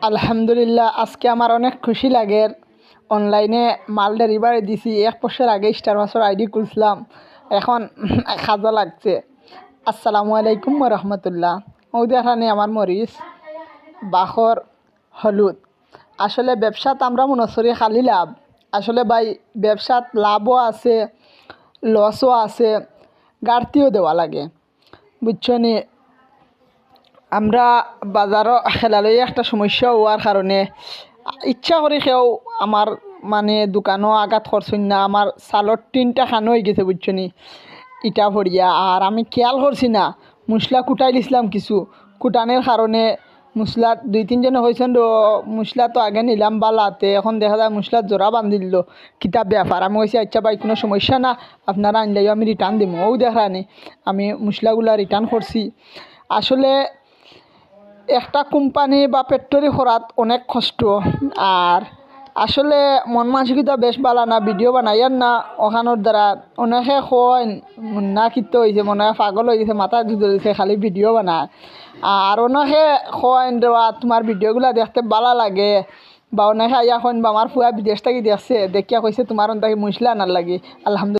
আলহামদুলিল্লাহ, আজকে আমার অনেক খুশি লাগে। অনলাইনে মাল ডেলিভারি দিছি, 1 বছর আগে স্টার মাসের আইডি খুলছিলাম, এখন খাজা লাগছে। আসসালামু আলাইকুম রহমতুল্লাহ। ওদেখানে আমার মরিচ বাখর হলুদ। আসলে ব্যবসাত আমরা মনে করি খালি লাভ। আসলে ভাই, ব্যবসাত লাভও আছে, লসও আছে, গাড়তিও দেওয়া লাগে, বুঝছো নি। আমরা বাজারও খেলালই একটা সমস্যা হওয়ার কারণে ইচ্ছা করি কেউ আমার দোকানও আঘাত করছেন না। আমার সালর 3টা খানো হয়ে গেছে, বুঝছো নি, ইটা ভরিয়া। আর আমি খেয়াল করছি না, মশলা কুটাই দিছিলাম কিছু, কুটানোর কারণে মশলা 2-3 জনে হয়েছেন মশলা তো আগে নিলাম বালাতে, এখন দেখা যায় মশলার জোড়া বান্ধি দিল কিতাব ব্যাপার। আমি কইছি আচ্ছা ভাই, কোনো সমস্যা না, আপনারা আনলেও আমি রিটার্ন দিব। ও দেখানি আমি মশলাগুলা রিটার্ন করছি। আসলে একটা কোম্পানি বা ফ্যাক্টরি করাত অনেক কষ্ট। আর আসলে মন মানসিকতা বেশ ভালো না, ভিডিও বানাইয়ার না ওখানোর দ্বারা অনেকে কয় না কিতে হয়েছে, মনে হয় পাগল হয়ে গেছে, মাথা ধরেছে, খালি ভিডিও বানায়। আর অনেকে কয় দেওয়া তোমার ভিডিওগুলো দেখতে ভালো লাগে, বা অনেকে আইয়া কইন বা আমার ফুয়া বিদেশ থেকে দেখছে, দেখিয়া কইছে তোমার অন্তাকে মশলা আনার লাগে। আলহামদুলিল্লাহ।